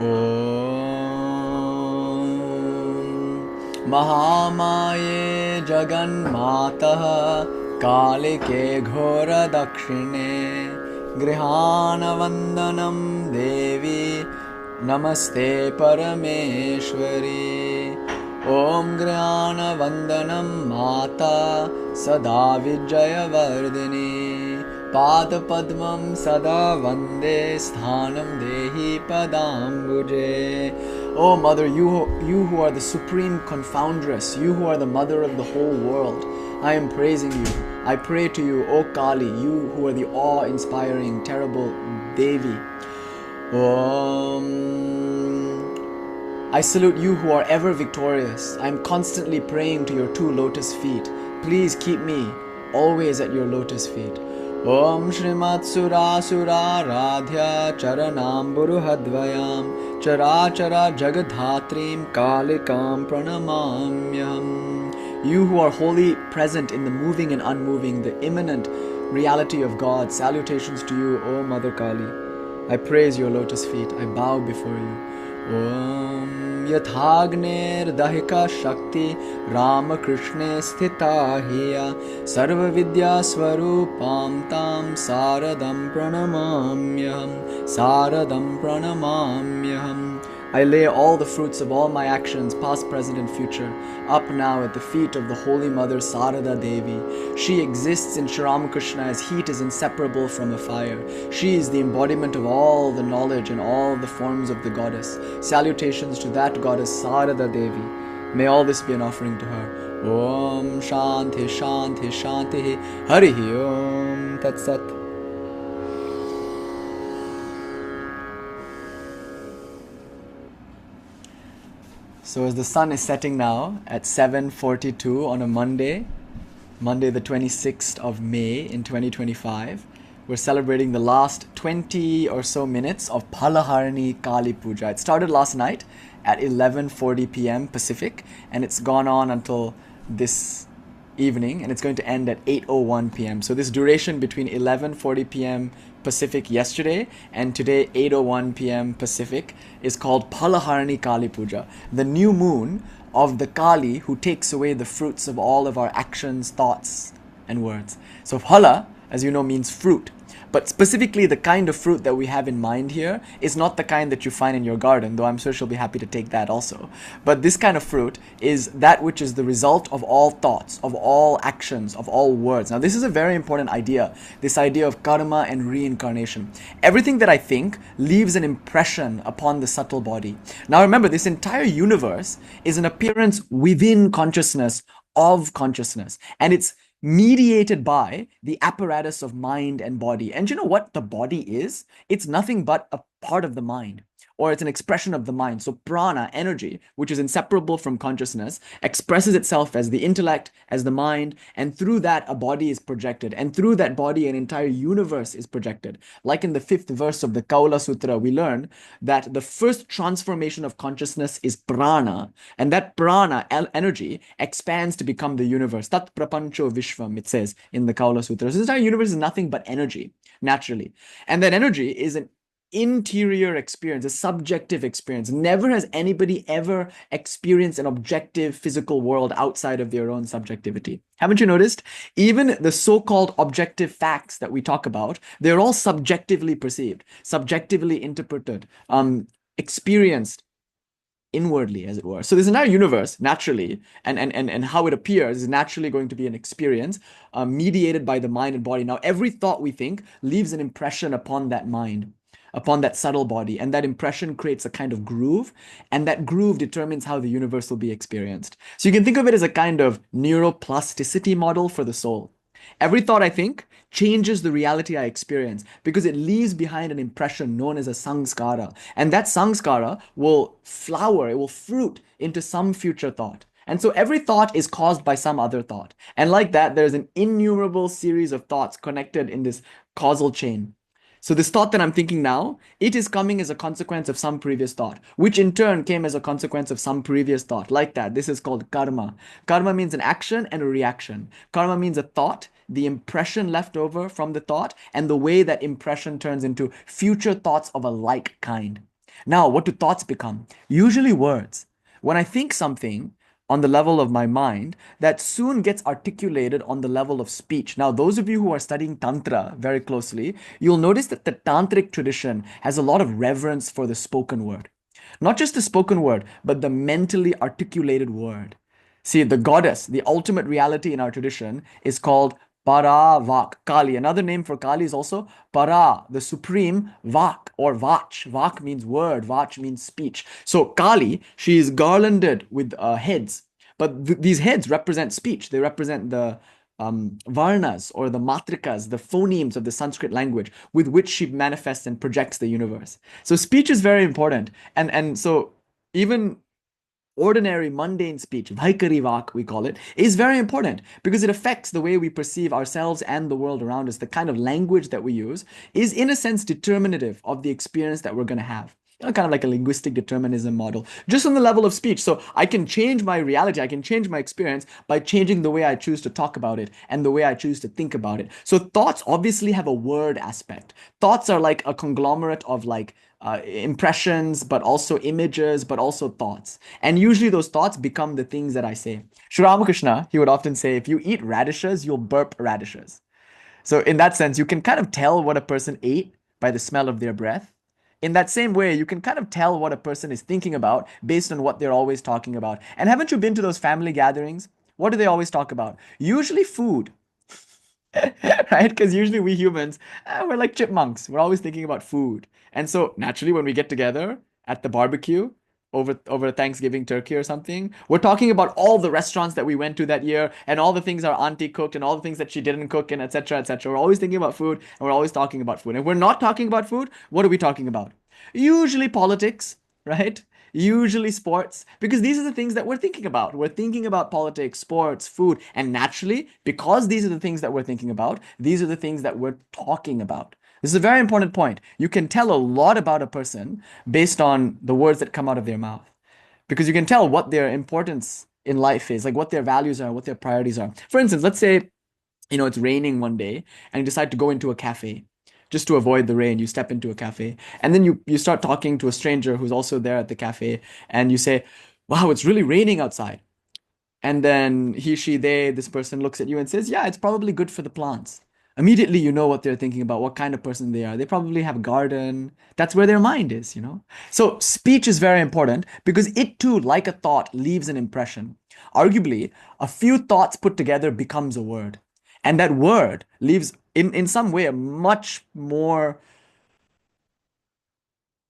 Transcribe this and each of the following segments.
Om Mahamaye Jaganmatah Kalike Ghora Dakshine Grihana Vandanam Devi Namaste Parameshwari Om Grihana Vandanam Mata Sada Vijaya Vardhini Pada Padmam Sada Vande Sthanam Dehi Padambuje. Oh Mother, you who are the supreme confoundress, you who are the mother of the whole world, I am praising you. I pray to you, O Kali, you who are the awe-inspiring, terrible Devi. I salute you who are ever victorious. I am constantly praying to your two lotus feet. Please keep me always at your lotus feet. Om Shrimat Sura Sura Radhya Charanam Buruhadvayam Chara Chara Jagadhatrim Kalikam Pranamamyam. You who are wholly present in the moving and unmoving, the immanent reality of God, salutations to you, O Mother Kali. I praise your lotus feet, I bow before you. Om Yathagner Dahika Shakti Rama Krishna Sthita Hiya Sarva Vidya Swarupam Tam Saradam Pranamamyam Saradam Pranamamyam. I lay all the fruits of all my actions, past, present and future, up now at the feet of the Holy Mother Sarada Devi. She exists in Sri Ramakrishna as heat is inseparable from a fire. She is the embodiment of all the knowledge and all the forms of the goddess. Salutations to that goddess Sarada Devi. May all this be an offering to her. Om Shanti Shanti Shanti Harihi Om Tat Sat. So as the sun is setting now at 7:42 on a Monday the 26th of May in 2025, we're celebrating the last 20 or so minutes of Phalaharini Kali Puja. It started last night at 11:40 p.m. Pacific, and it's gone on until this evening, and it's going to end at 8:01 p.m. So this duration between 11:40 p.m. Pacific yesterday and today 8:01 p.m. Pacific is called Phalaharini Kali Puja, the new moon of the Kali who takes away the fruits of all of our actions, thoughts and words. So phala, as you know, means fruit. But specifically the kind of fruit that we have in mind here is not the kind that you find in your garden, though I'm sure she'll be happy to take that also. But this kind of fruit is that which is the result of all thoughts, of all actions, of all words. Now this is a very important idea, this idea of karma and reincarnation. Everything that I think leaves an impression upon the subtle body. Now remember, this entire universe is an appearance within consciousness, of consciousness, and it's mediated by the apparatus of mind and body. And you know what the body is? It's nothing but a part of the mind, or it's an expression of the mind. So prana, energy, which is inseparable from consciousness, expresses itself as the intellect, as the mind, and through that a body is projected, and through that body an entire universe is projected. Like in the 5th verse of the Kaula Sutra, we learn that the first transformation of consciousness is prana, and that prana, energy, expands to become the universe. Tat prapancho vishvam, it says in the Kaula Sutra. So this entire universe is nothing but energy, naturally. And that energy is an interior experience, a subjective experience. Never has anybody ever experienced an objective physical world outside of their own subjectivity. Haven't you noticed? Even the so-called objective facts that we talk about, they're all subjectively perceived, subjectively interpreted, experienced inwardly, as it were. So this entire universe, naturally, and how it appears is naturally going to be an experience mediated by the mind and body. Now, every thought we think leaves an impression upon that mind, upon that subtle body, and that impression creates a kind of groove, and that groove determines how the universe will be experienced. So you can think of it as a kind of neuroplasticity model for the soul. Every thought I think changes the reality I experience because it leaves behind an impression known as a samskara, and that samskara will flower, it will fruit into some future thought. And so every thought is caused by some other thought, and like that there's an innumerable series of thoughts connected in this causal chain. So this thought that I'm thinking now, it is coming as a consequence of some previous thought, which in turn came as a consequence of some previous thought. Like that, this is called karma. Karma means an action and a reaction. Karma means a thought, the impression left over from the thought, and the way that impression turns into future thoughts of a like kind. Now, what do thoughts become? Usually words. When I think something on the level of my mind, that soon gets articulated on the level of speech. Now, those of you who are studying Tantra very closely, you'll notice that the Tantric tradition has a lot of reverence for the spoken word. Not just the spoken word, but the mentally articulated word. See, the goddess, the ultimate reality in our tradition, is called Vaishakh, Kali. Another name for Kali is also Para, the supreme Vak or Vach. Vak means word, Vach means speech. So Kali, she is garlanded with heads, but these heads represent speech. They represent the varnas or the matrikas, the phonemes of the Sanskrit language with which she manifests and projects the universe. So speech is very important. And so even ordinary mundane speech, Vaikari Vak, we call it, is very important because it affects the way we perceive ourselves and the world around us. The kind of language that we use is, in a sense, determinative of the experience that we're going to have. Kind of like a linguistic determinism model, just on the level of speech. So I can change my reality, I can change my experience by changing the way I choose to talk about it and the way I choose to think about it. So thoughts obviously have a word aspect. Thoughts are like a conglomerate of like impressions, but also images, but also thoughts. And usually those thoughts become the things that I say. Sri Ramakrishna, he would often say, if you eat radishes, you'll burp radishes. So in that sense, you can kind of tell what a person ate by the smell of their breath. In that same way, you can kind of tell what a person is thinking about based on what they're always talking about. And haven't you been to those family gatherings? What do they always talk about? Usually food. Right? Because usually we humans, we're like chipmunks. We're always thinking about food. And so naturally, when we get together at the barbecue over Thanksgiving turkey or something, we're talking about all the restaurants that we went to that year and all the things our auntie cooked and all the things that she didn't cook and etc. etc. We're always thinking about food and we're always talking about food. And if we're not talking about food, what are we talking about? Usually politics, right? Usually sports, because these are the things that we're thinking about. We're thinking about politics, sports, food, and naturally, because these are the things that we're thinking about, these are the things that we're talking about. This is a very important point. You can tell a lot about a person based on the words that come out of their mouth, because you can tell what their importance in life is, like what their values are, what their priorities are. For instance, let's say, it's raining one day and you decide to go into a cafe just to avoid the rain. You step into a cafe and then you start talking to a stranger who's also there at the cafe and you say, wow, it's really raining outside. And then he, she, they, this person looks at you and says, yeah, it's probably good for the plants. Immediately, you know what they're thinking about, what kind of person they are. They probably have a garden. That's where their mind is. So speech is very important because it too, like a thought, leaves an impression. Arguably, a few thoughts put together becomes a word. And that word leaves, in some way, a much more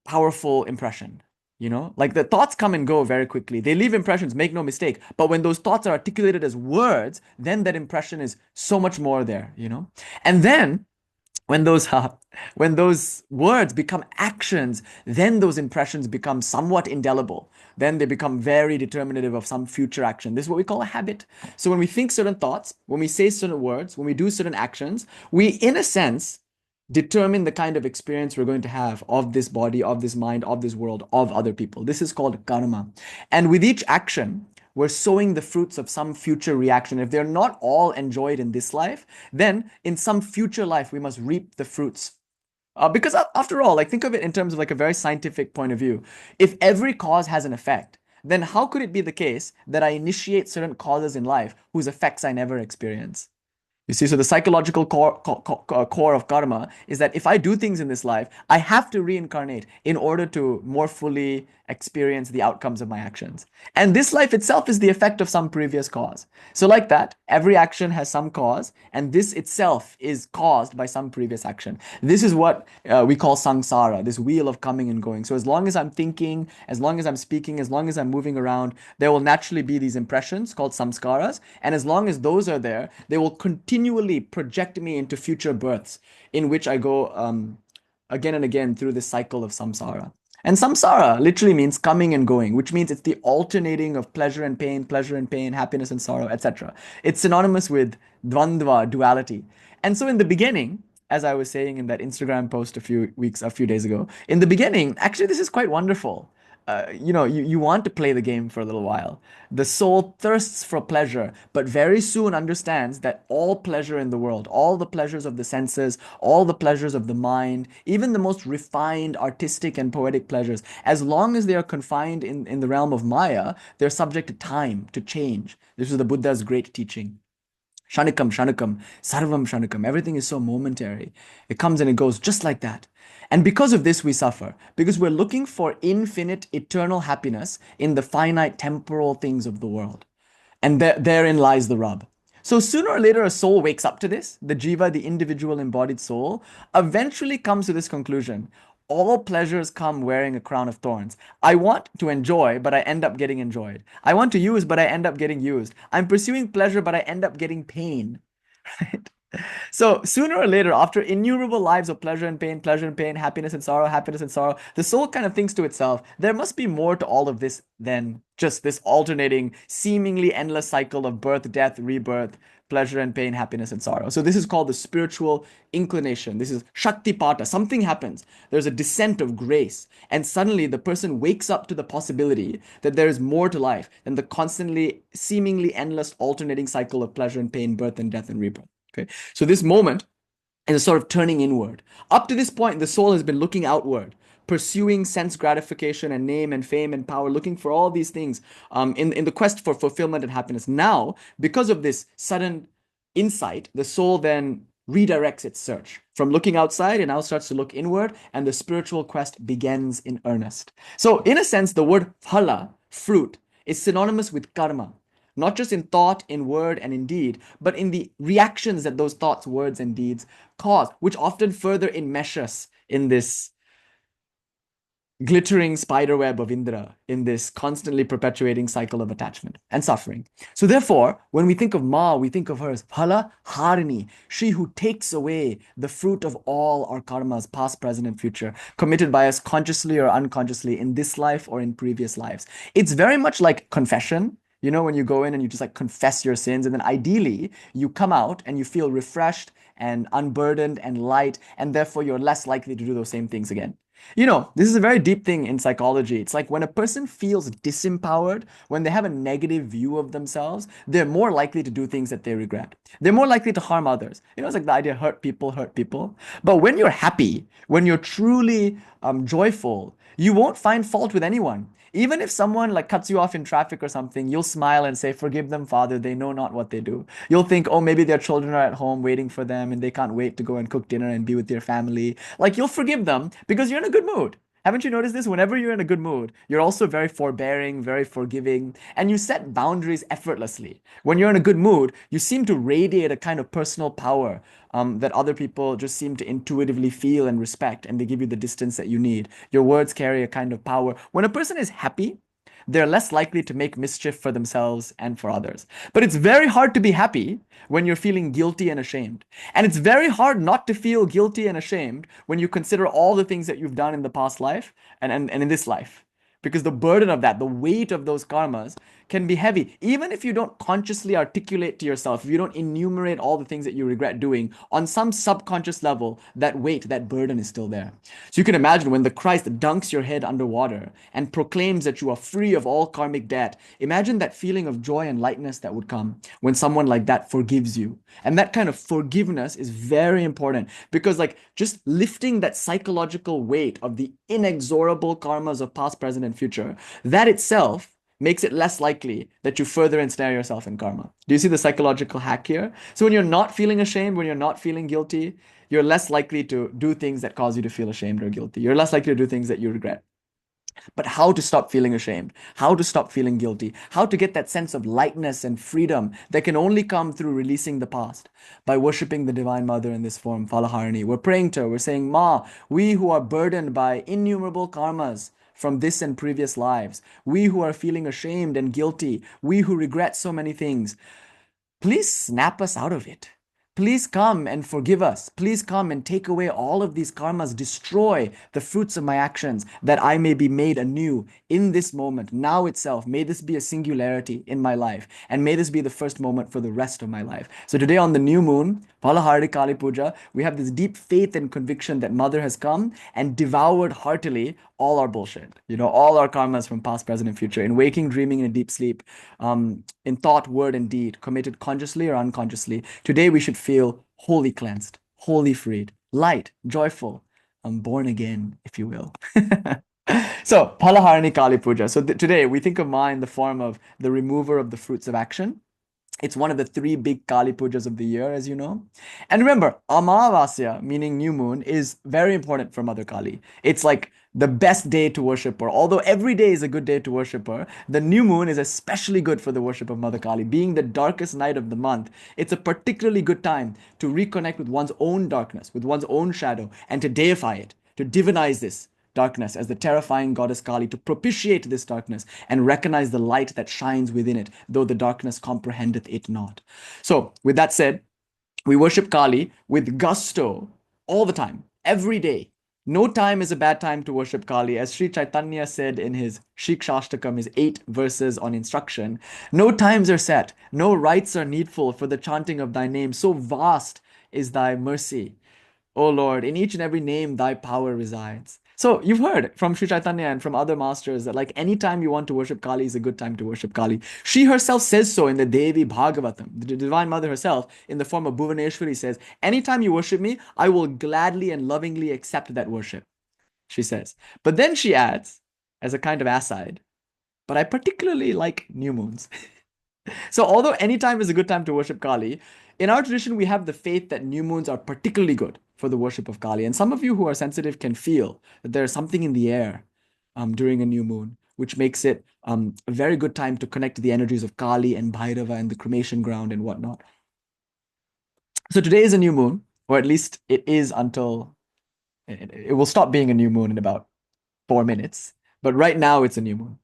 powerful impression. Like the thoughts come and go very quickly. They leave impressions, make no mistake. But when those thoughts are articulated as words, then that impression is so much more there. And then when those when those words become actions, then those impressions become somewhat indelible. Then they become very determinative of some future action. This is what we call a habit. So when we think certain thoughts, when we say certain words, when we do certain actions, we, in a sense, determine the kind of experience we're going to have of this body, of this mind, of this world, of other people. This is called karma. And with each action, we're sowing the fruits of some future reaction. If they're not all enjoyed in this life, then in some future life, we must reap the fruits. Because after all, like think of it in terms of like a very scientific point of view. If every cause has an effect, then how could it be the case that I initiate certain causes in life whose effects I never experience? You see, so the psychological core of karma is that if I do things in this life, I have to reincarnate in order to more fully experience the outcomes of my actions. And this life itself is the effect of some previous cause. So like that, every action has some cause, and this itself is caused by some previous action. This is what we call samsara, this wheel of coming and going. So as long as I'm thinking, as long as I'm speaking, as long as I'm moving around, there will naturally be these impressions called samskaras. And as long as those are there, they will continually project me into future births in which I go again and again through this cycle of samsara. And samsara literally means coming and going, which means it's the alternating of pleasure and pain, happiness and sorrow, etc. It's synonymous with dvandva, duality. And so in the beginning, as I was saying in that Instagram post a few days ago, in the beginning, actually, this is quite wonderful. you want to play the game for a little while. The soul thirsts for pleasure, but very soon understands that all pleasure in the world, all the pleasures of the senses, all the pleasures of the mind, even the most refined artistic and poetic pleasures, as long as they are confined in the realm of Maya, they're subject to time, to change. This is the Buddha's great teaching. Shanikam, Shanikam, Sarvam Shanikam. Everything is so momentary. It comes and it goes just like that. And because of this, we suffer. Because we're looking for infinite, eternal happiness in the finite, temporal things of the world. And therein lies the rub. So sooner or later, a soul wakes up to this. The jiva, the individual embodied soul, eventually comes to this conclusion. All pleasures come wearing a crown of thorns. I want to enjoy, but I end up getting enjoyed. I want to use, but I end up getting used. I'm pursuing pleasure, but I end up getting pain. Right? So sooner or later, after innumerable lives of pleasure and pain, happiness and sorrow, the soul kind of thinks to itself, there must be more to all of this than just this alternating, seemingly endless cycle of birth, death, rebirth, pleasure and pain, happiness and sorrow. So this is called the spiritual inclination. This is Shaktipata. Something happens. There's a descent of grace. And suddenly the person wakes up to the possibility that there is more to life than the constantly, seemingly endless alternating cycle of pleasure and pain, birth and death and rebirth. Okay, so this moment is a sort of turning inward. Up to this point, the soul has been looking outward, pursuing sense gratification and name and fame and power, looking for all these things in the quest for fulfillment and happiness. Now, because of this sudden insight, the soul then redirects its search. From looking outside, it now starts to look inward, and the spiritual quest begins in earnest. So, in a sense, the word phala, fruit, is synonymous with karma. Not just in thought, in word, and in deed, but in the reactions that those thoughts, words, and deeds cause, which often further enmesh us in this glittering spiderweb of Indra, in this constantly perpetuating cycle of attachment and suffering. So therefore, when we think of Ma, we think of her as Phalaharini, she who takes away the fruit of all our karmas, past, present, and future, committed by us consciously or unconsciously in this life or in previous lives. It's very much like confession. You know, when you go in and you just like confess your sins, and then ideally you come out and you feel refreshed and unburdened and light, and therefore you're less likely to do those same things again. You know, this is a very deep thing in psychology. It's like when a person feels disempowered, when they have a negative view of themselves, they're more likely to do things that they regret. They're more likely to harm others. You know, it's like the idea, hurt people, hurt people. But when you're happy, when you're truly joyful, you won't find fault with anyone. Even if someone like cuts you off in traffic or something, you'll smile and say, forgive them, Father, they know not what they do. You'll think, oh, maybe their children are at home waiting for them and they can't wait to go and cook dinner and be with their family. Like, you'll forgive them because you're in a good mood. Haven't you noticed this? Whenever you're in a good mood, you're also very forbearing, very forgiving, and you set boundaries effortlessly. When you're in a good mood, you seem to radiate a kind of personal power that other people just seem to intuitively feel and respect, and they give you the distance that you need. Your words carry a kind of power. When a person is happy, they're less likely to make mischief for themselves and for others. But it's very hard to be happy when you're feeling guilty and ashamed. And it's very hard not to feel guilty and ashamed when you consider all the things that you've done in the past life and in this life. Because the burden of that, the weight of those karmas can be heavy. Even if you don't consciously articulate to yourself, if you don't enumerate all the things that you regret doing, on some subconscious level, that weight, that burden is still there. So you can imagine when the Christ dunks your head underwater and proclaims that you are free of all karmic debt, imagine that feeling of joy and lightness that would come when someone like that forgives you. And that kind of forgiveness is very important because like just lifting that psychological weight of the inexorable karmas of past, present, and future, that itself makes it less likely that you further ensnare yourself in karma. Do you see the psychological hack here? So when you're not feeling ashamed, when you're not feeling guilty, you're less likely to do things that cause you to feel ashamed or guilty. You're less likely to do things that you regret. But how to stop feeling ashamed, how to stop feeling guilty, how to get that sense of lightness and freedom that can only come through releasing the past by worshipping the Divine Mother in this form, Phalahārinī. We're praying to her, we're saying, Ma, we who are burdened by innumerable karmas from this and previous lives, we who are feeling ashamed and guilty, we who regret so many things, please snap us out of it. Please come and forgive us. Please come and take away all of these karmas, destroy the fruits of my actions, that I may be made anew in this moment, now itself. May this be a singularity in my life, and may this be the first moment for the rest of my life. So today on the new moon, Phalaharini Kali Puja, we have this deep faith and conviction that Mother has come and devoured heartily all our bullshit, all our karmas from past, present, and future, in waking, dreaming, and deep sleep, in thought, word, and deed, committed consciously or unconsciously. Today we should feel wholly cleansed, wholly freed, light, joyful, born again, if you will. So, Phalaharini Kali Puja. So today we think of Ma in the form of the remover of the fruits of action. It's one of the three big Kali Pujas of the year, as you know. And remember, Amavasya, meaning new moon, is very important for Mother Kali. It's like the best day to worship her. Although every day is a good day to worship her, the new moon is especially good for the worship of Mother Kali. Being the darkest night of the month, it's a particularly good time to reconnect with one's own darkness, with one's own shadow, and to deify it, to divinize this darkness as the terrifying goddess Kali, to propitiate this darkness and recognize the light that shines within it, though the darkness comprehendeth it not. So, with that said, we worship Kali with gusto all the time, every day. No time is a bad time to worship Kali. As Sri Chaitanya said in his Shikshashtakam, his 8 verses on instruction, no times are set, no rites are needful for the chanting of thy name. So vast is thy mercy. O Lord, in each and every name thy power resides. So you've heard from Sri Chaitanya and from other masters that like anytime you want to worship Kali is a good time to worship Kali. She herself says so in the Devi Bhagavatam. The Divine Mother herself in the form of Bhuvaneshwari says, anytime you worship me, I will gladly and lovingly accept that worship, she says. But then she adds, as a kind of aside, but I particularly like new moons. So although any time is a good time to worship Kali, in our tradition we have the faith that new moons are particularly good for the worship of Kali. And some of you who are sensitive can feel that there's something in the air during a new moon, which makes it a very good time to connect to the energies of Kali and Bhairava and the cremation ground and whatnot. So today is a new moon, or at least it is until it will stop being a new moon in about 4 minutes. But right now it's a new moon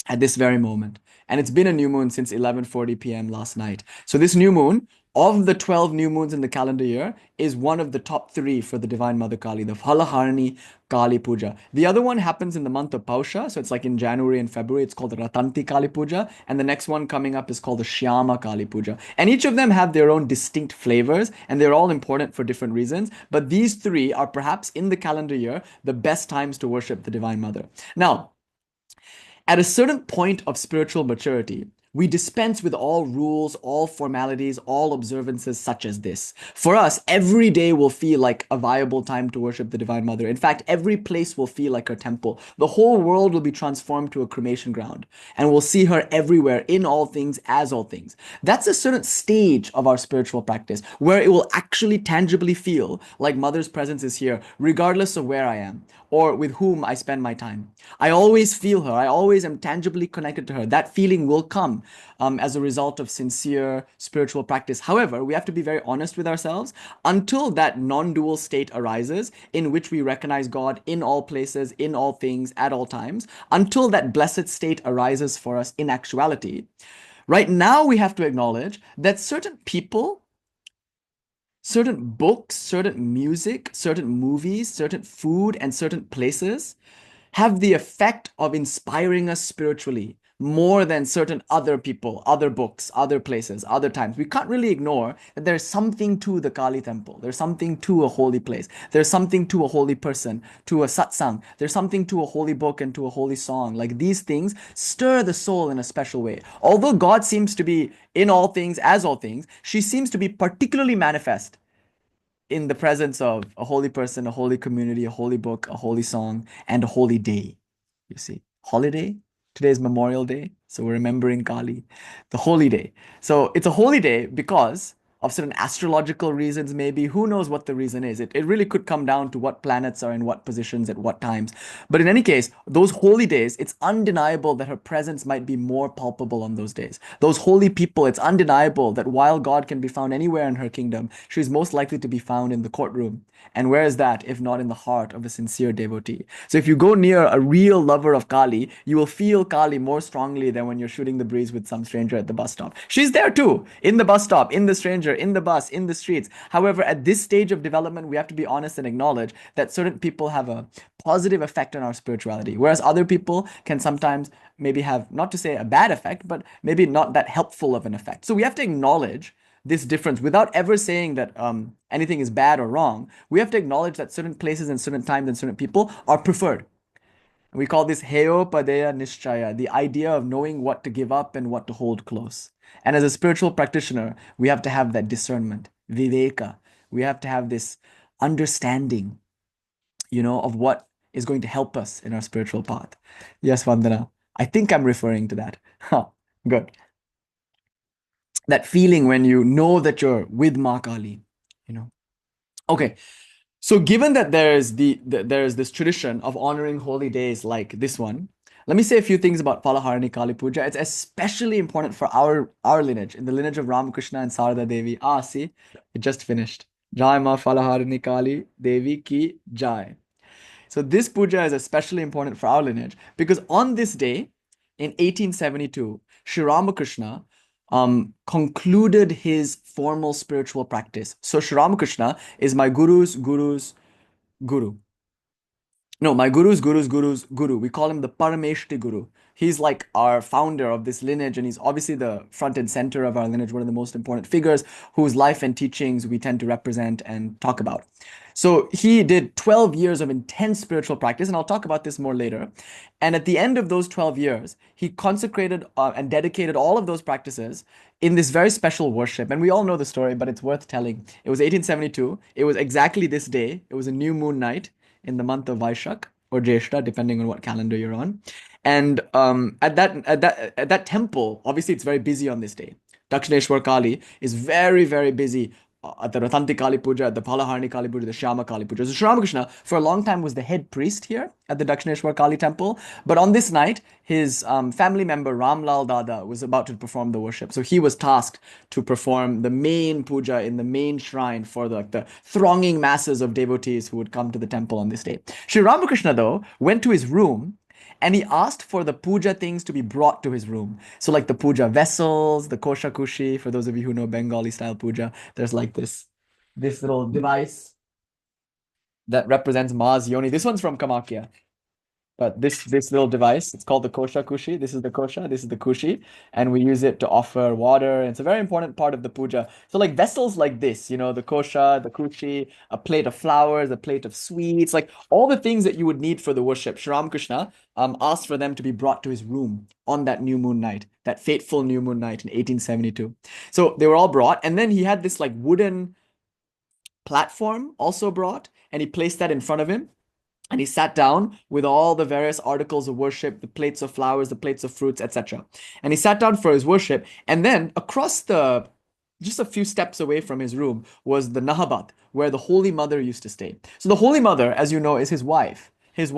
at this very moment. And it's been a new moon since 11:40 p.m. last night. So this new moon, of the 12 new moons in the calendar year, is one of the top 3 for the Divine Mother Kali, the Phalaharini Kali Puja. The other one happens in the month of Pausha, so it's like in January and February. It's called the Ratanti Kali Puja, and the next one coming up is called the Shyama Kali Puja. And each of them have their own distinct flavors, and they're all important for different reasons. But these 3 are perhaps in the calendar year the best times to worship the Divine Mother. Now, at a certain point of spiritual maturity, we dispense with all rules, all formalities, all observances such as this. For us, every day will feel like a viable time to worship the Divine Mother. In fact, every place will feel like her temple. The whole world will be transformed to a cremation ground, and we'll see her everywhere, in all things, as all things. That's a certain stage of our spiritual practice where it will actually tangibly feel like Mother's presence is here, regardless of where I am or with whom I spend my time. I always feel her. I always am tangibly connected to her. That feeling will come as a result of sincere spiritual practice. However, we have to be very honest with ourselves. Until that non-dual state arises in which we recognize God in all places, in all things, at all times, until that blessed state arises for us in actuality, right now we have to acknowledge that certain people, certain books, certain music, certain movies, certain food, and certain places have the effect of inspiring us spiritually more than certain other people, other books, other places, other times. We can't really ignore that there's something to the Kali temple. There's something to a holy place. There's something to a holy person, to a satsang. There's something to a holy book and to a holy song. Like these things stir the soul in a special way. Although God seems to be in all things, as all things, she seems to be particularly manifest in the presence of a holy person, a holy community, a holy book, a holy song, and a holy day. You see, holiday. Today is Memorial Day, so we're remembering Kali, the holy day. So it's a holy day because of certain astrological reasons, maybe. Who knows what the reason is? It really could come down to what planets are in what positions at what times. But in any case, those holy days, it's undeniable that her presence might be more palpable on those days. Those holy people, it's undeniable that while God can be found anywhere in her kingdom, she's most likely to be found in the courtroom. And where is that if not in the heart of a sincere devotee? So if you go near a real lover of Kali, you will feel Kali more strongly than when you're shooting the breeze with some stranger at the bus stop. She's there too, in the bus stop, in the stranger, in the bus, in the streets. However, at this stage of development, we have to be honest and acknowledge that certain people have a positive effect on our spirituality, whereas other people can sometimes maybe have, not to say a bad effect, but maybe not that helpful of an effect. So we have to acknowledge this difference without ever saying that anything is bad or wrong. We have to acknowledge that certain places and certain times and certain people are preferred. And we call this Heyo Padeya Nishchaya, the idea of knowing what to give up and what to hold close. And as a spiritual practitioner, we have to have that discernment, viveka. We have to have this understanding, of what is going to help us in our spiritual path. Yes, Vandana. I think I'm referring to that. Huh, good. That feeling when you know that you're with Ma Kali, you know. Okay, so given that there's this tradition of honoring holy days like this one, let me say a few things about Phalaharini Kali Puja. It's especially important for our lineage, in the lineage of Ramakrishna and Sarada Devi. Ah, see, it just finished. Jai Ma Phalaharini Kali Devi Ki Jai. So this puja is especially important for our lineage because on this day, in 1872, Sri Ramakrishna concluded his formal spiritual practice. So Sri Ramakrishna is my guru's guru. No, my guru's guru. We call him the Parameshti Guru. He's like our founder of this lineage, and he's obviously the front and center of our lineage, one of the most important figures whose life and teachings we tend to represent and talk about. So he did 12 years of intense spiritual practice, and I'll talk about this more later. And at the end of those 12 years, he consecrated and dedicated all of those practices in this very special worship. And we all know the story, but it's worth telling. It was 1872. It was exactly this day. It was a new moon night in the month of Vaishakh or Jyeshtha, depending on what calendar you're on. And at that temple, obviously it's very busy on this day. Dakshineshwar Kali is very, very busy at the Ratanti Kali Puja, at the Phalaharini Kali Puja, the Shyama Kali Puja. So Sri Ramakrishna, for a long time, was the head priest here at the Dakshineshwar Kali temple. But on this night, his family member Ramlal Dada was about to perform the worship. So he was tasked to perform the main puja in the main shrine for the thronging masses of devotees who would come to the temple on this day. Sri Ramakrishna, though, went to his room and he asked for the puja things to be brought to his room. So like the puja vessels, the kosha kushi, for those of you who know Bengali style puja, there's like this little device that represents Ma's yoni. This one's from Kamakya. But this little device, it's called the kosha kushi. This is the kosha, this is the kushi, and we use it to offer water. And it's a very important part of the puja. So like vessels like this, the kosha, the kushi, a plate of flowers, a plate of sweets, like all the things that you would need for the worship. Sri Ramakrishna asked for them to be brought to his room on that new moon night, that fateful new moon night in 1872. So they were all brought, and then he had this like wooden platform also brought, and he placed that in front of him. And he sat down with all the various articles of worship, the plates of flowers, the plates of fruits, etc. And he sat down for his worship. And then just a few steps away from his room was the Nahabat, where the Holy Mother used to stay. So the Holy Mother, as you know, is his wife. His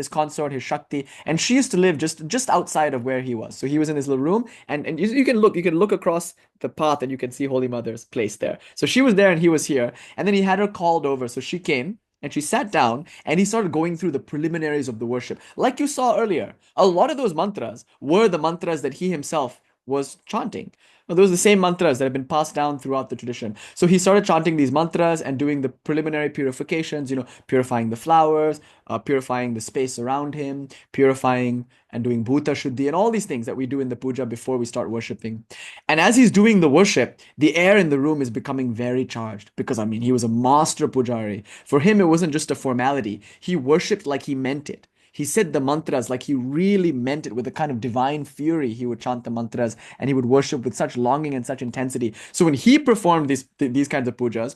consort, his Shakti, and she used to live just outside of where he was. So he was in his little room, and you can look across the path, and you can see Holy Mother's place there. So she was there, and he was here, and then he had her called over. So she came, and she sat down and he started going through the preliminaries of the worship. Like you saw earlier, a lot of those mantras were the mantras that he himself was chanting. Well, those are the same mantras that have been passed down throughout the tradition. So he started chanting these mantras and doing the preliminary purifications, purifying the flowers, purifying the space around him, purifying and doing bhuta shuddhi, and all these things that we do in the puja before we start worshipping. And as he's doing the worship, the air in the room is becoming very charged because, he was a master pujari. For him, it wasn't just a formality. He worshipped like he meant it. He said the mantras like he really meant it with a kind of divine fury. He would chant the mantras and he would worship with such longing and such intensity. So when he performed these kinds of pujas,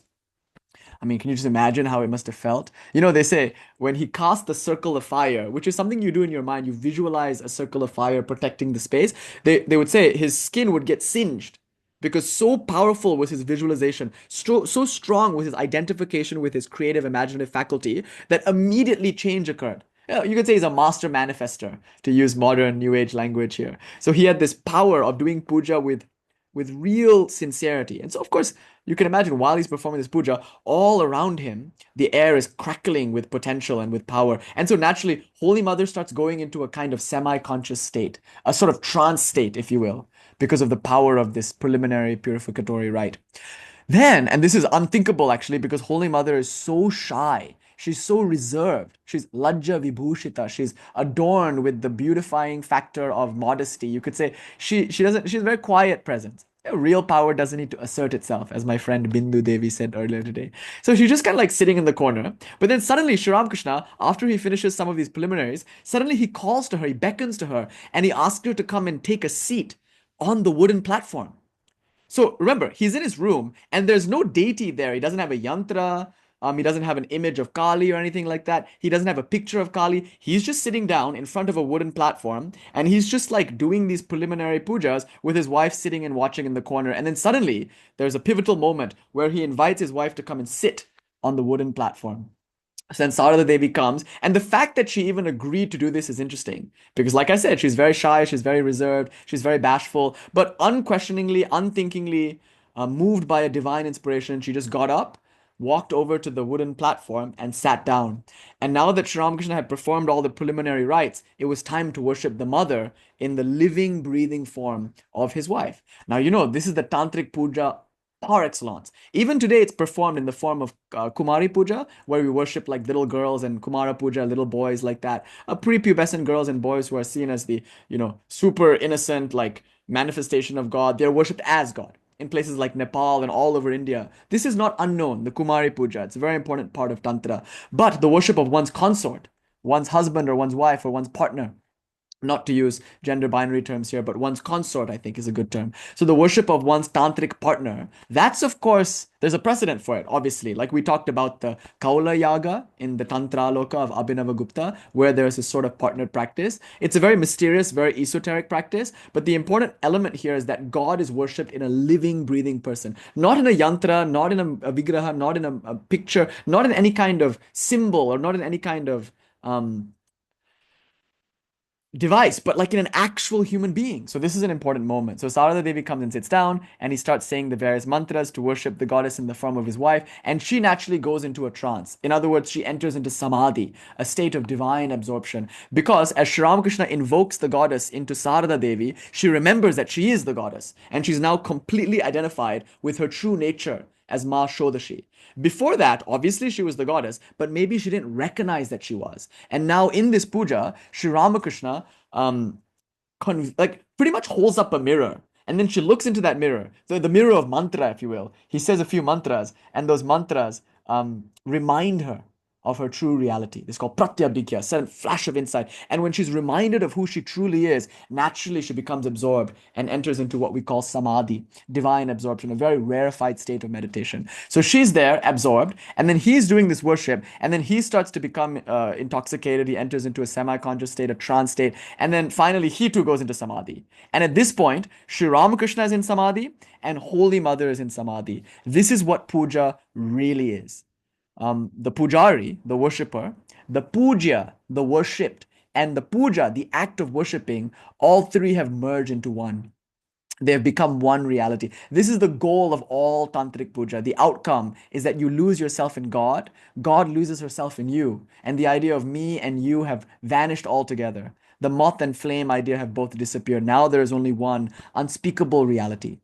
can you just imagine how it must have felt? They say when he cast the circle of fire, which is something you do in your mind, you visualize a circle of fire protecting the space. They would say his skin would get singed because so powerful was his visualization, so strong was his identification with his creative, imaginative faculty that immediately change occurred. You could say he's a master manifester, to use modern New Age language here. So he had this power of doing puja with real sincerity. And so, of course, you can imagine while he's performing this puja, all around him, the air is crackling with potential and with power. And so naturally, Holy Mother starts going into a kind of semi-conscious state, a sort of trance state, if you will, because of the power of this preliminary purificatory rite. Then, and this is unthinkable actually, because Holy Mother is so shy. She's so reserved. She's lajja vibhushita. She's adorned with the beautifying factor of modesty. You could say she's a very quiet presence. Real power doesn't need to assert itself, as my friend Bindu Devi said earlier today. So she's just kind of like sitting in the corner. But then suddenly, Sri Ramakrishna, after he finishes some of these preliminaries, suddenly he calls to her, he beckons to her, and he asks her to come and take a seat on the wooden platform. So remember, he's in his room and there's no deity there. He doesn't have a yantra. He doesn't have an image of Kali or anything like that. He doesn't have a picture of Kali. He's just sitting down in front of a wooden platform and he's just like doing these preliminary pujas with his wife sitting and watching in the corner. And then suddenly there's a pivotal moment where he invites his wife to come and sit on the wooden platform. So then Sarada Devi comes, and the fact that she even agreed to do this is interesting because, like I said, she's very shy, she's very reserved, she's very bashful, but unquestioningly, unthinkingly, moved by a divine inspiration, she just got up, walked over to the wooden platform, and sat down. And now that Sri Ramakrishna had performed all the preliminary rites, it was time to worship the mother in the living, breathing form of his wife. Now, this is the Tantric Puja par excellence. Even today, it's performed in the form of Kumari Puja, where we worship like little girls, and Kumara Puja, little boys like that. Prepubescent girls and boys who are seen as the, super innocent, like manifestation of God. They're worshipped as God in places like Nepal and all over India. This is not unknown, the Kumari Puja. It's a very important part of Tantra. But the worship of one's consort, one's husband or one's wife or one's partner, not to use gender binary terms here, but one's consort, I think, is a good term. So the worship of one's tantric partner, that's, of course, there's a precedent for it, obviously. Like we talked about the Kaula Yaga in the Tantra Loka of Abhinavagupta, where there's a sort of partnered practice. It's a very mysterious, very esoteric practice, but the important element here is that God is worshipped in a living, breathing person, not in a yantra, not in a vigraha, not in a picture, not in any kind of symbol, or not in any kind of device, but like in an actual human being. So this is an important moment. So Sarada Devi comes and sits down and he starts saying the various mantras to worship the goddess in the form of his wife, and she naturally goes into a trance. In other words, she enters into samadhi, a state of divine absorption, because as Sri Ramakrishna invokes the goddess into Sarada Devi, she remembers that she is the goddess and she's now completely identified with her true nature as Ma Shodashi. Before that, obviously she was the goddess, but maybe she didn't recognize that she was. And now in this puja, Sri Ramakrishna pretty much holds up a mirror. And then she looks into that mirror, the mirror of mantra, if you will. He says a few mantras, and those mantras remind her of her true reality. It's called pratyabhikya, sudden flash of insight. And when she's reminded of who she truly is, naturally she becomes absorbed and enters into what we call samadhi, divine absorption, a very rarefied state of meditation. So she's there, absorbed, and then he's doing this worship, and then he starts to become intoxicated. He enters into a semi-conscious state, a trance state, and then finally he too goes into samadhi. And at this point, Sri Ramakrishna is in samadhi, and Holy Mother is in samadhi. This is what puja really is. The pujari, the worshipper, the puja, the worshipped, and the puja, the act of worshipping, all three have merged into one. They have become one reality. This is the goal of all tantric puja. The outcome is that you lose yourself in God, God loses herself in you, and the idea of me and you have vanished altogether. The moth and flame idea have both disappeared. Now there is only one unspeakable reality,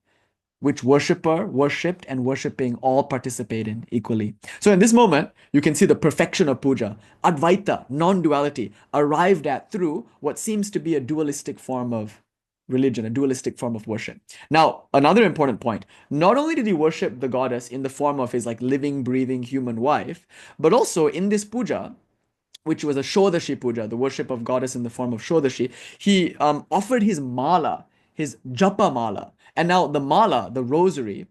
which worshipper, worshipped, and worshipping all participate in equally. So in this moment, you can see the perfection of puja, Advaita, non-duality, arrived at through what seems to be a dualistic form of religion, a dualistic form of worship. Now, another important point, not only did he worship the goddess in the form of his like living, breathing human wife, but also in this puja, which was a Shodashi puja, the worship of goddess in the form of Shodashi, he offered his mala, his japa mala. And now the mala, the rosary,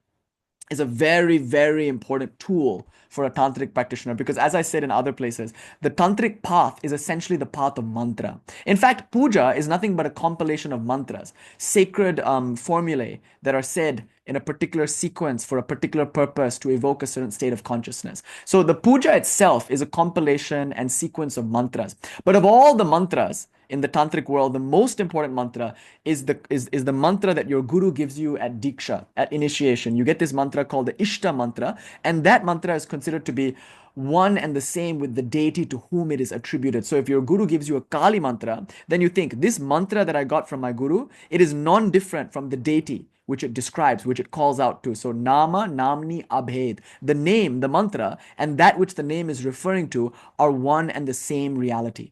is a very, very important tool for a tantric practitioner because, as I said in other places, the tantric path is essentially the path of mantra. In fact, puja is nothing but a compilation of mantras, sacred formulae that are said in a particular sequence for a particular purpose to evoke a certain state of consciousness. So the puja itself is a compilation and sequence of mantras. But of all the mantras in the tantric world, the most important mantra is the mantra that your guru gives you at diksha, at initiation. You get this mantra called the Ishta mantra, and that mantra is considered to be one and the same with the deity to whom it is attributed. So if your guru gives you a Kālī mantra, then you think, this mantra that I got from my guru, it is non-different from the deity which it describes, which it calls out to. So nama, namni, abhed, the name, the mantra, and that which the name is referring to are one and the same reality.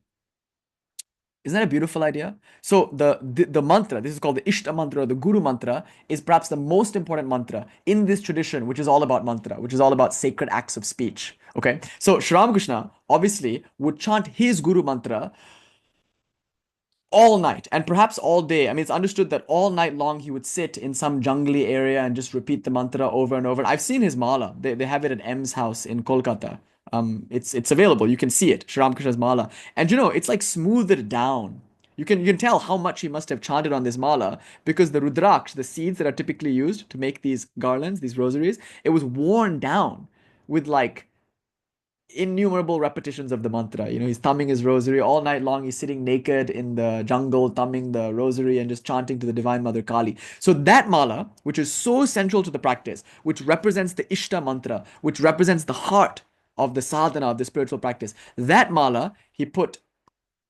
Isn't that a beautiful idea? So the mantra, this is called the Ishta mantra, or the Guru mantra, is perhaps the most important mantra in this tradition, which is all about mantra, which is all about sacred acts of speech. Okay, so Sri Ramakrishna obviously would chant his Guru mantra all night and perhaps all day. I mean, it's understood that all night long he would sit in some jungly area and just repeat the mantra over and over. I've seen his mala. They have it at M's house in Kolkata. It's available. You can see it, Sri Ramakrishna's mala, and it's like smoothed down. You can tell how much he must have chanted on this mala because the rudraksh, the seeds that are typically used to make these garlands, these rosaries, it was worn down with like innumerable repetitions of the mantra. He's thumbing his rosary all night long. He's sitting naked in the jungle, thumbing the rosary and just chanting to the Divine Mother Kali. So that mala, which is so central to the practice, which represents the Ishta mantra, which represents the heart of the sadhana of the spiritual practice, that mala he put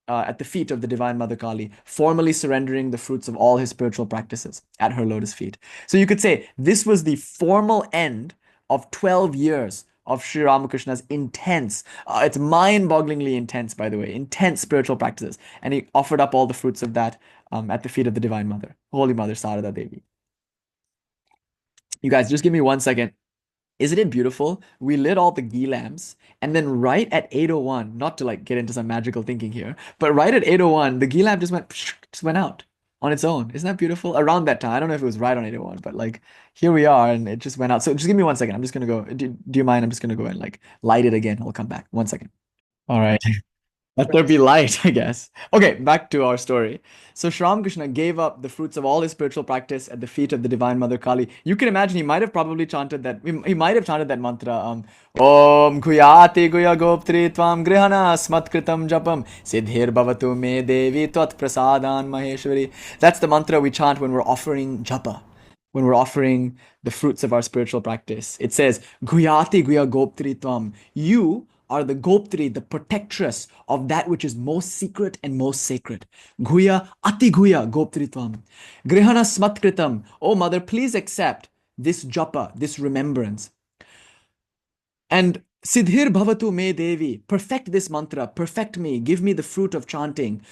at the feet of the Divine Mother Kali, formally surrendering the fruits of all his spiritual practices at her lotus feet. So you could say this was the formal end of 12 years of Sri Ramakrishna's intense, it's mind-bogglingly intense, by the way, intense spiritual practices. And he offered up all the fruits of that at the feet of the Divine Mother, Holy Mother Sarada Devi. You guys, just give me 1 second. Isn't it beautiful? We lit all the ghee lamps, and then right at 8:01, not to like get into some magical thinking here, but right at 8:01, the ghee lamp just went out on its own. Isn't that beautiful? Around that time, I don't know if it was right on 8:01, but like here we are, and it just went out. So just give me 1 second. I'm just gonna go. Do you mind? I'm just gonna go and like light it again. I'll come back. 1 second. All right. Let there be light, I guess. Okay, back to our story. So Sri Ramakrishna gave up the fruits of all his spiritual practice at the feet of the Divine Mother Kali. You can imagine he might have probably chanted that. He might have chanted that mantra. Om Guyati Guya Goptri Tvam Grihana Smatkritam Japam Siddhir Bhavatu Me Devi Tvat Prasadan Maheshwari. That's the mantra we chant when we're offering japa, when we're offering the fruits of our spiritual practice. It says, Guyati Guya Goptri Tvam. You are the Goptri, the protectress of that which is most secret and most sacred. Guya Ati Guya Goptri Tvam. Grihana Smatkritam. Oh, Mother, please accept this japa, this remembrance. And Siddhir Bhavatu Me Devi, perfect this mantra, perfect me, give me the fruit of chanting.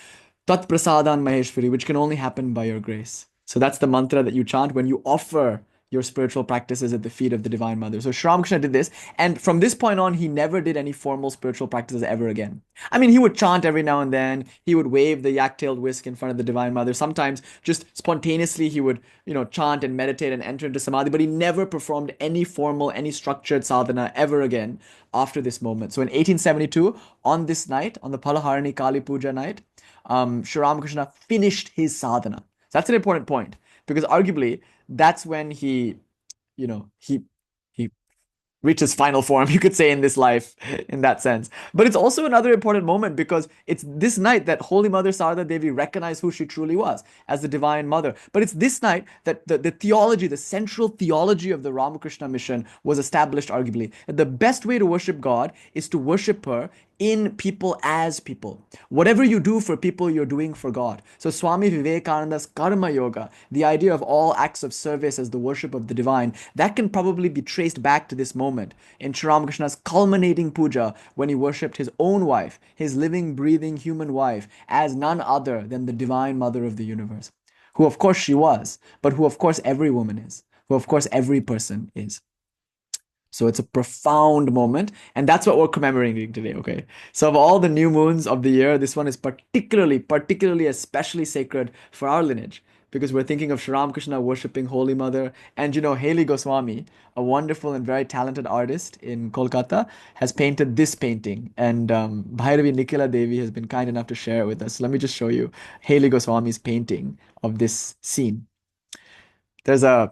Tat Prasadan Maheshwari, which can only happen by your grace. So that's the mantra that you chant when you offer your spiritual practices at the feet of the Divine Mother. So Sri Ramakrishna did this, and from this point on, he never did any formal spiritual practices ever again. I mean, he would chant every now and then. He would wave the yak-tailed whisk in front of the Divine Mother. Sometimes, just spontaneously, he would, chant and meditate and enter into samadhi. But he never performed any formal, any structured sadhana ever again after this moment. So in 1872, on this night, on the Phalaharini Kali Puja night, Sri Ramakrishna finished his sadhana. So that's an important point because arguably that's when he reached his final form, you could say, in this life, in that sense. But it's also another important moment because it's this night that Holy Mother Sarada Devi recognized who she truly was as the Divine Mother. But it's this night that the theology, the central theology of the Ramakrishna mission was established, arguably. That the best way to worship God is to worship her in people as people. Whatever you do for people, you're doing for God. So Swami Vivekananda's Karma Yoga, the idea of all acts of service as the worship of the divine, that can probably be traced back to this moment in Sri Ramakrishna's culminating puja when he worshipped his own wife, his living, breathing human wife, as none other than the divine mother of the universe. Who of course she was, but who of course every woman is, who of course every person is. So it's a profound moment, and that's what we're commemorating today, okay? So of all the new moons of the year, this one is particularly, especially sacred for our lineage because we're thinking of Sri Ramakrishna worshipping Holy Mother. And Haley Goswami, a wonderful and very talented artist in Kolkata, has painted this painting. And Bhairavi Nikila Devi has been kind enough to share it with us. Let me just show you Haley Goswami's painting of this scene. There's the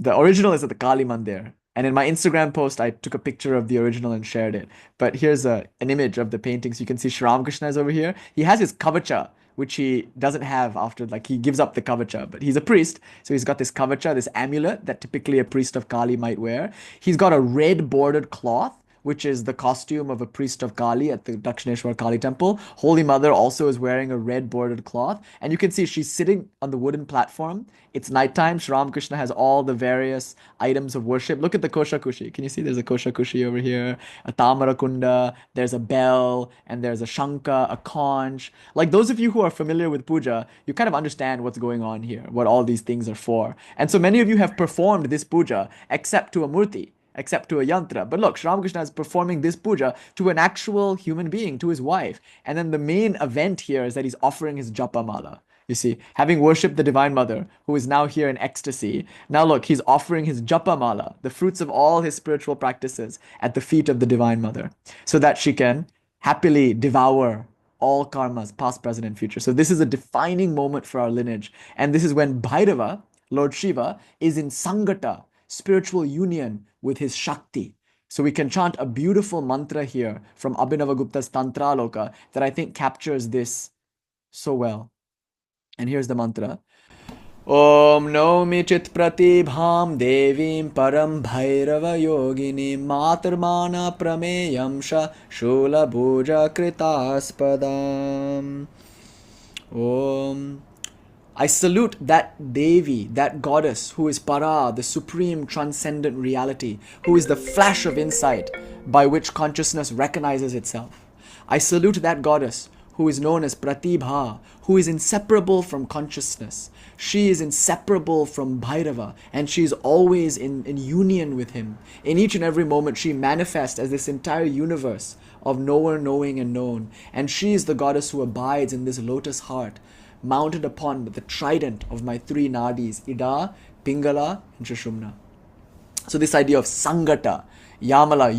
original is at the Kali Mandir. And in my Instagram post, I took a picture of the original and shared it. But here's an image of the painting. So you can see Sri Ramakrishna is over here. He has his kavacha, which he doesn't have after, like, he gives up the kavacha. But he's a priest. So he's got this kavacha, this amulet that typically a priest of Kali might wear. He's got a red bordered cloth which is the costume of a priest of Kali at the Dakshineshwar Kali temple. Holy Mother also is wearing a red bordered cloth. And you can see she's sitting on the wooden platform. It's nighttime. Sri Ramakrishna has all the various items of worship. Look at the Kosha Kushi. Can you see there's a Kosha Kushi over here, a Tamara Kunda, there's a bell, and there's a Shanka, a conch. Like those of you who are familiar with puja, you kind of understand what's going on here, what all these things are for. And so many of you have performed this puja except to a murti, except to a yantra. But look, Sri Ramakrishna is performing this puja to an actual human being, to his wife. And then the main event here is that he's offering his japa mala. You see, having worshipped the Divine Mother, who is now here in ecstasy, now look, he's offering his japa mala, the fruits of all his spiritual practices, at the feet of the Divine Mother, so that she can happily devour all karmas, past, present, and future. So this is a defining moment for our lineage. And this is when Bhairava, Lord Shiva, is in Sangata, spiritual union with his Shakti. So we can chant a beautiful mantra here from Abhinavagupta's Tantra Loka that I think captures this so well. And here's the mantra. Om Nomi Chit Pratibham Devim Param Bhairava Yogini Matarmana Prameyam Sha Shula Bhuja Kritaspadam. Om. I salute that Devi, that goddess who is Para, the supreme transcendent reality, who is the flash of insight by which consciousness recognizes itself. I salute that goddess who is known as Pratibha, who is inseparable from consciousness. She is inseparable from Bhairava, and she is always in union with him. In each and every moment, she manifests as this entire universe of knower, knowing, and known. And she is the goddess who abides in this lotus heart, mounted upon the trident of my three nadis, Ida, Pingala, and Sushumna. So this idea of Sangata, Yamala,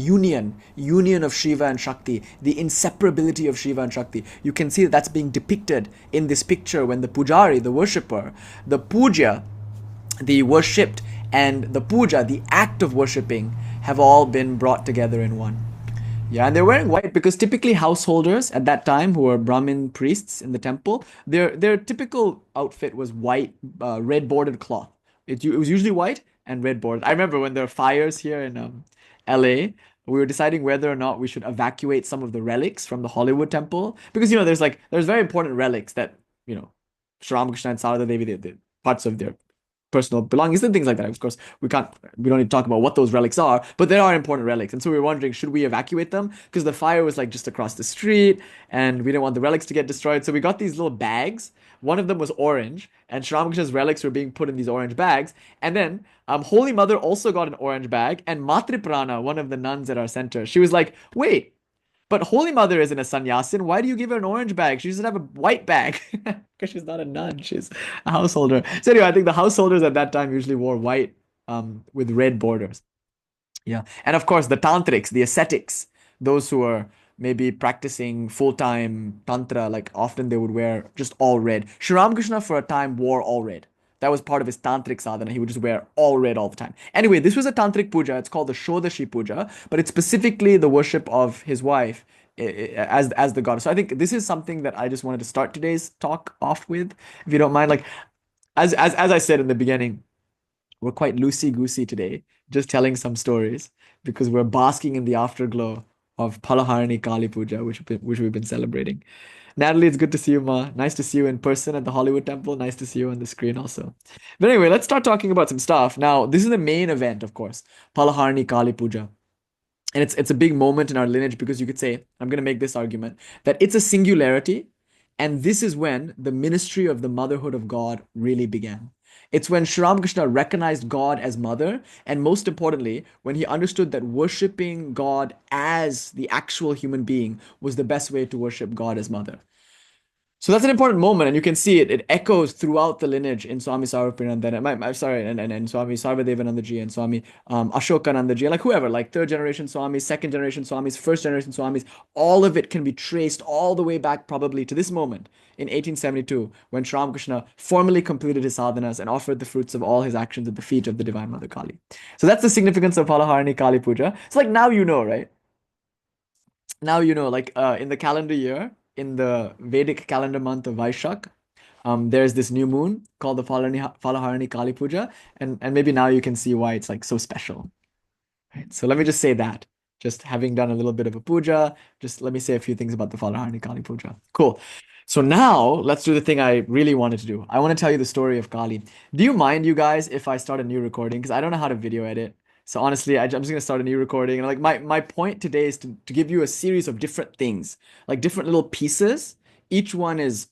union of Shiva and Shakti, the inseparability of Shiva and Shakti. You can see that that's being depicted in this picture when the pujari, the worshipper, the puja, the worshipped, and the puja, the act of worshipping, have all been brought together in one. Yeah, and they're wearing white because typically householders at that time, who were Brahmin priests in the temple, their typical outfit was white, red bordered cloth. It was usually white and red bordered. I remember when there were fires here in LA, we were deciding whether or not we should evacuate some of the relics from the Hollywood temple because there's very important relics that Sri Ramakrishna and Sarada Devi, the parts of their personal belongings and things like that. Of course, we don't need to talk about what those relics are, but there are important relics. And so we were wondering, should we evacuate them? Because the fire was like just across the street and we didn't want the relics to get destroyed. So we got these little bags. One of them was orange, and Sri Ramakrishna's relics were being put in these orange bags. And then Holy Mother also got an orange bag, and Matri Prana, one of the nuns at our center, she was like, wait, but Holy Mother isn't a sannyasin. Why do you give her an orange bag? She should have a white bag. Because she's not a nun. She's a householder. So anyway, I think the householders at that time usually wore white with red borders. Yeah. And of course, the tantrics, the ascetics, those who are maybe practicing full-time tantra, like often they would wear just all red. Sri Ramakrishna for a time wore all red. That was part of his tantric sadhana. He would just wear all red all the time. Anyway, this was a tantric puja. It's called the Shodashi puja, but it's specifically the worship of his wife as the goddess. So I think this is something that I just wanted to start today's talk off with, if you don't mind. Like as I said in the beginning, we're quite loosey-goosey today, just telling some stories because we're basking in the afterglow of Phalaharini Kali Puja, which we've been celebrating. Natalie, it's good to see you, Ma. Nice to see you in person at the Hollywood Temple. Nice to see you on the screen also. But anyway, let's start talking about some stuff. Now, this is the main event, of course, Phalaharini Kali Puja. And it's a big moment in our lineage because you could say, I'm going to make this argument, that it's a singularity, and this is when the ministry of the motherhood of God really began. It's when Sri Ramakrishna recognized God as mother, and most importantly, when he understood that worshipping God as the actual human being was the best way to worship God as mother. So that's an important moment, and you can see it echoes throughout the lineage in Swami Sarvapriyananda, and Swami Sarvadevanandaji and Swami Ashokanandaji, and like whoever, like third generation Swamis, second generation Swamis, first generation Swamis, all of it can be traced all the way back probably to this moment in 1872 when Sri Ramakrishna formally completed his sadhanas and offered the fruits of all his actions at the feet of the Divine Mother Kali. So that's the significance of Phalaharini Kali Puja. It's like now you know, right? Now you know, like in the calendar year, in the Vedic calendar month of Vaishakh, there's this new moon called the Phalaharini Kali Puja, and maybe now you can see why it's like so special. Right? So let me just say that. just having done a little bit of a puja, just let me say a few things about the Phalaharini Kali Puja. Cool. So now let's do the thing I really wanted to do. I want to tell you the story of Kali. Do you mind, you guys, if I start a new recording? Because I don't know how to video edit. So honestly, I'm just gonna start a new recording. And like my point today is to give you a series of different things, like different little pieces. Each one is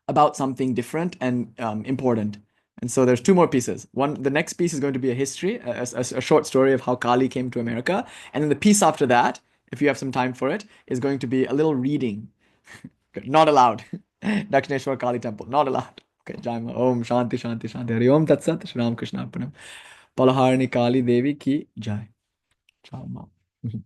about something different and important. And so there's two more pieces. The next piece is going to be a history, a short story of how Kali came to America. And then the piece after that, if you have some time for it, is going to be a little reading. Not allowed. Dakshineshwar Kali Temple, not allowed. Okay, Jaima. Om Shanti Shanti Shanti. Hari Om Tat Sat. Shri Ram Krishna Arpanam. Phalaharini Kali Devi ki Jai. Jaima.